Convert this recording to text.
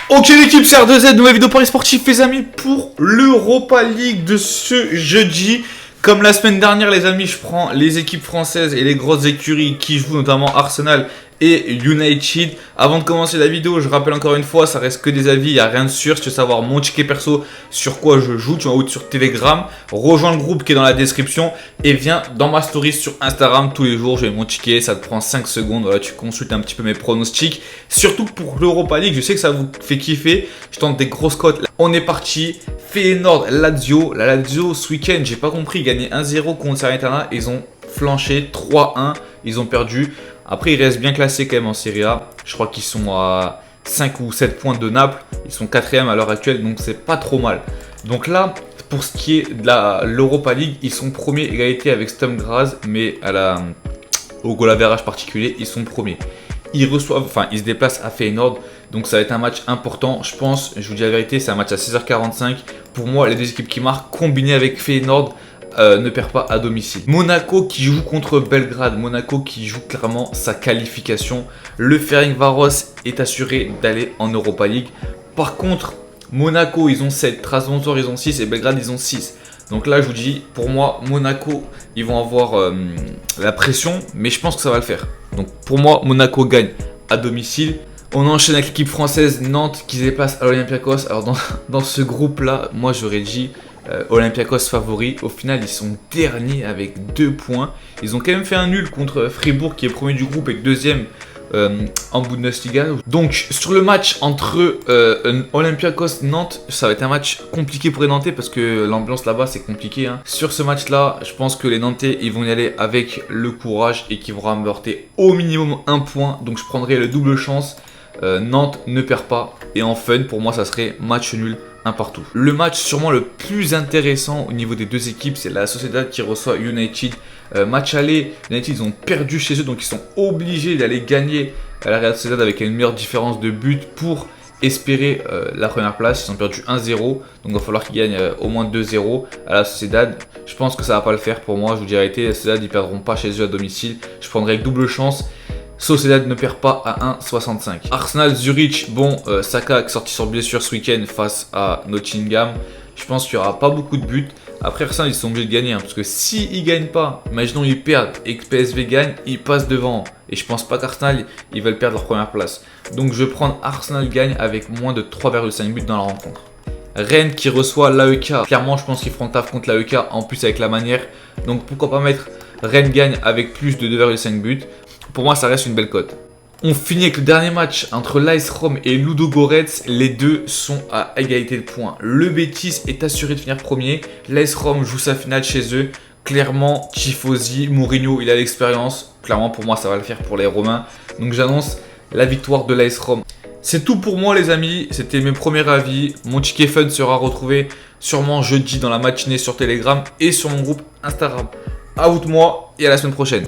Ok l'équipe, c'est R2Z, nouvelle vidéo Paris Sportif les amis pour l'Europa League de ce jeudi. Comme la semaine dernière les amis, je prends les équipes françaises et les grosses écuries qui jouent, notamment Arsenal et United. Avant de commencer la vidéo, je rappelle encore une fois, ça reste que des avis, il n'y a rien de sûr. Si tu veux savoir mon ticket perso, sur quoi je joue, tu m'as sur Telegram. Rejoins le groupe qui est dans la description et viens dans ma story sur Instagram. Tous les jours, j'ai mon ticket, ça te prend 5 secondes. Voilà, tu consultes un petit peu mes pronostics. Surtout pour l'Europa League, je sais que ça vous fait kiffer. Je tente des grosses cotes. On est parti. Feyenoord, Lazio. La Lazio, ce week-end, j'ai pas compris, ils gagnaient 1-0 contre Salernitana. Ils ont flanché 3-1. Ils ont perdu. Après, ils restent bien classés quand même en Serie A. Je crois qu'ils sont à 5 ou 7 points de Naples. Ils sont 4e à l'heure actuelle, donc c'est pas trop mal. Donc là, pour ce qui est de l'Europa League, ils sont premiers, égalité avec Sturm Graz, mais au goal average particulier, ils sont premiers. Ils se déplacent à Feyenoord, donc ça va être un match important. Je pense, je vous dis la vérité, c'est un match à 16h45. Pour moi, les deux équipes qui marquent, combinées avec Feyenoord, ne perd pas à domicile. Monaco qui joue contre Belgrade. Monaco qui joue clairement sa qualification. Le Ferencváros est assuré d'aller en Europa League. Par contre, Monaco, ils ont 7. Trabzonspor, ils ont 6. Et Belgrade, ils ont 6. Donc là, je vous dis, pour moi, Monaco, ils vont avoir la pression. Mais je pense que ça va le faire. Donc pour moi, Monaco gagne à domicile. On enchaîne avec l'équipe française Nantes qui se déplace à l'Olympiakos. Alors dans ce groupe-là, moi, j'aurais dit... Olympiakos favori. Au final, ils sont derniers avec 2 points. Ils ont quand même fait un nul contre Fribourg qui est premier du groupe et deuxième en Bundesliga. Donc, sur le match entre Olympiakos-Nantes, ça va être un match compliqué pour les Nantais parce que l'ambiance là-bas, c'est compliqué. Hein. Sur ce match-là, je pense que les Nantais, ils vont y aller avec le courage et qu'ils vont remporter au minimum 1 point. Donc, je prendrai le double chance. Nantes ne perd pas. Et en fun, pour moi, ça serait match nul. Un partout. Le match sûrement le plus intéressant au niveau des deux équipes, c'est la Sociedad qui reçoit United. Match aller, United ils ont perdu chez eux, donc ils sont obligés d'aller gagner à la Real Sociedad avec une meilleure différence de but pour espérer la première place. Ils ont perdu 1-0, donc il va falloir qu'ils gagnent au moins 2-0 à la Sociedad. Je pense que ça va pas le faire pour moi, je vous dis la vérité, la Sociedad ils perdront pas chez eux à domicile. Je prendrai avec double chance. Sociedad ne perd pas à 1,65. Arsenal Zurich, bon, Saka qui est sorti sur blessure ce week-end face à Nottingham. Je pense qu'il n'y aura pas beaucoup de buts. Après Arsenal, ils sont obligés de gagner. Parce que s'ils ne gagnent pas, imaginons ils perdent et que PSV gagne, ils passent devant. Et je pense pas qu'Arsenal, ils veulent perdre leur première place. Donc je vais prendre Arsenal gagne avec moins de 3,5 buts dans la rencontre. Rennes qui reçoit l'AEK. Clairement, je pense qu'ils feront taf contre l'AEK en plus avec la manière. Donc pourquoi pas mettre Rennes gagne avec plus de 2,5 buts. Pour moi, ça reste une belle cote. On finit avec le dernier match entre l'AS Rome et Ludogorets. Les deux sont à égalité de points. Le Betis est assuré de finir premier. L'AS Rome joue sa finale chez eux. Clairement, Tifosi, Mourinho, il a l'expérience. Clairement, pour moi, ça va le faire pour les Romains. Donc, j'annonce la victoire de l'AS Rome. C'est tout pour moi, les amis. C'était mes premiers avis. Mon ticket fun sera retrouvé sûrement jeudi dans la matinée sur Telegram et sur mon groupe Instagram. À vous de moi et à la semaine prochaine.